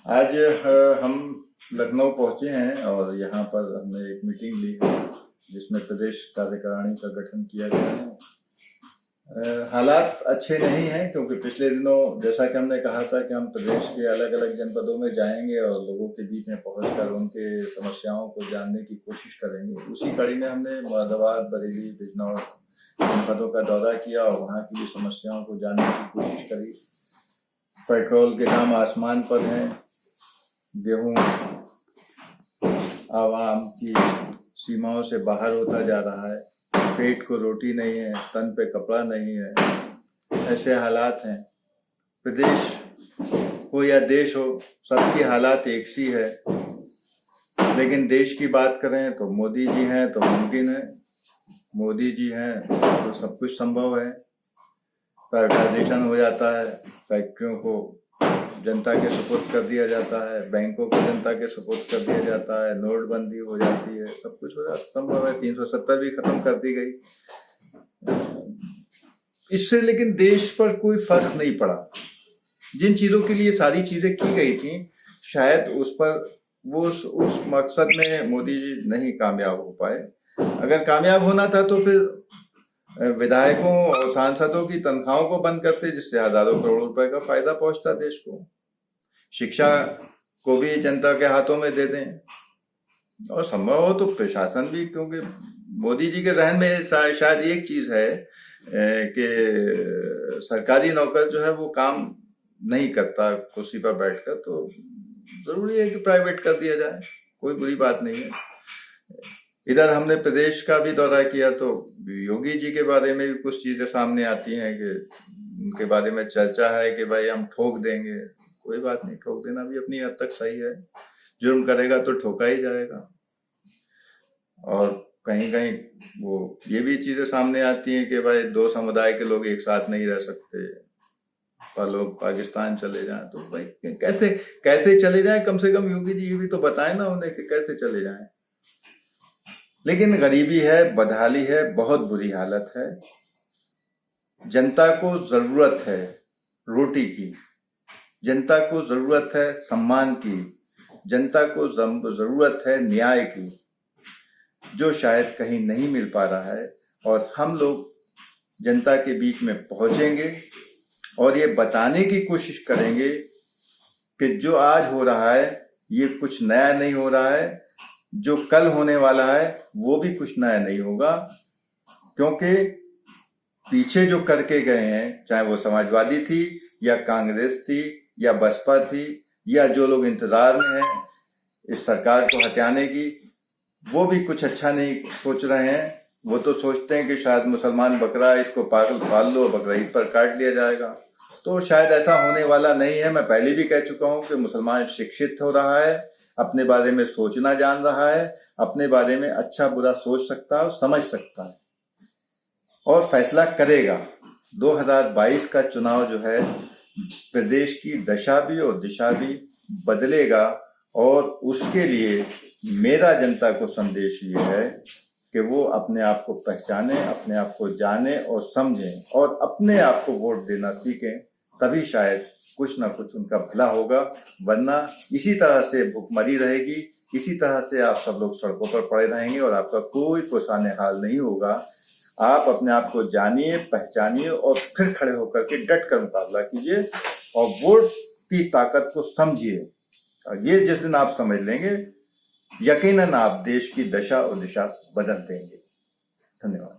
आज हम लखनऊ पहुंचे हैं और यहाँ पर हमने एक मीटिंग ली है जिसमें प्रदेश कार्यकारिणी का गठन किया गया है। हालात अच्छे नहीं हैं क्योंकि पिछले दिनों जैसा कि हमने कहा था कि हम प्रदेश के अलग अलग जनपदों में जाएंगे और लोगों के बीच में पहुंचकर उनके समस्याओं को जानने की कोशिश करेंगे। उसी कड़ी में हमने मुरादाबाद, बरेली, बिजनौर जनपदों का दौरा किया और वहाँ की समस्याओं को जानने की कोशिश करी। पेट्रोल के दाम आसमान पर हैं, गेहूं आवाम की सीमाओं से बाहर होता जा रहा है, पेट को रोटी नहीं है, तन पे कपड़ा नहीं है, ऐसे हालात हैं। प्रदेश हो या देश हो, सबकी हालात एक सी है। लेकिन देश की बात करें तो मोदी जी हैं तो मुमकिन है, मोदी जी हैं तो सब कुछ संभव है। प्राइवेटाइजेशन हो जाता है, फैक्ट्रियों को जनता के सुपुर्द कर दिया जाता है, बैंकों को जनता के सुपुर्द कर दिया जाता है, नोटबंदी हो जाती है, सब कुछ हो जाता संभव है। 370 भी खत्म कर दी गई। इससे लेकिन देश पर कोई फर्क नहीं पड़ा। जिन चीजों के लिए सारी चीजें की गई थी, शायद उस पर वो उस मकसद में मोदी जी नहीं कामयाब हो पाए। अगर कामयाब होना था तो फिर विधायकों और सांसदों की तनख्वाहों को बंद करते, जिससे हजारों करोड़ रुपए का फायदा पहुंचता देश को। शिक्षा को भी जनता के हाथों में दे दें और संभव हो तो प्रशासन भी, क्योंकि मोदी जी के जहन में शायद एक चीज है कि सरकारी नौकर जो है वो काम नहीं करता कुर्सी पर बैठकर, तो जरूरी है कि प्राइवेट कर दिया जाए, कोई बुरी बात नहीं है। इधर हमने प्रदेश का भी दौरा किया तो योगी जी के बारे में भी कुछ चीजें सामने आती हैं कि उनके बारे में चर्चा है कि भाई हम ठोक देंगे। कोई बात नहीं, ठोक देना भी अपनी हद तक सही है। जुर्म करेगा तो ठोका ही जाएगा। और कहीं कहीं वो ये भी चीजें सामने आती हैं कि भाई दो समुदाय के लोग एक साथ नहीं रह सकते, लोग पाकिस्तान चले जाएं तो भाई कैसे कैसे चले जाएं। कम से कम योगी जी ये भी तो बताएं ना उन्हें कि कैसे चले जाएं। लेकिन गरीबी है, बदहाली है, बहुत बुरी हालत है। जनता को जरूरत है रोटी की, जनता को जरूरत है सम्मान की, जनता को जरूरत है न्याय की, जो शायद कहीं नहीं मिल पा रहा है। और हम लोग जनता के बीच में पहुंचेंगे और ये बताने की कोशिश करेंगे कि जो आज हो रहा है ये कुछ नया नहीं हो रहा है, जो कल होने वाला है वो भी कुछ नया नहीं होगा। क्योंकि पीछे जो करके गए हैं, चाहे वो समाजवादी थी या कांग्रेस थी या बसपा थी या जो लोग इंतजार में हैं इस सरकार को हटाने की, वो भी कुछ अच्छा नहीं सोच रहे हैं। वो तो सोचते हैं कि शायद मुसलमान बकरा इसको पाल लो, बकरा ईद पर काट लिया जाएगा। तो शायद ऐसा होने वाला नहीं है। मैं पहले भी कह चुका हूं कि मुसलमान शिक्षित हो रहा है, अपने बारे में सोचना जान रहा है, अपने बारे में अच्छा बुरा सोच सकता है और समझ सकता है और फैसला करेगा। 2022 का चुनाव जो है प्रदेश की दशा भी और दिशा भी बदलेगा। और उसके लिए मेरा जनता को संदेश ये है कि वो अपने आप को पहचाने, अपने आप को जाने और समझें और अपने आप को वोट देना सीखें। तभी शायद कुछ ना कुछ उनका भला होगा। वरना इसी तरह से भुखमरी रहेगी, इसी तरह से आप सब लोग सड़कों पर पड़े रहेंगे और आपका कोई पुरसाने हाल नहीं होगा। आप अपने आप को जानिए, पहचानिए और फिर खड़े होकर के डट कर मुकाबला कीजिए और वोट की ताकत को समझिए। और ये जिस दिन आप समझ लेंगे, यकीनन आप देश की दशा और दिशा बदल देंगे। धन्यवाद।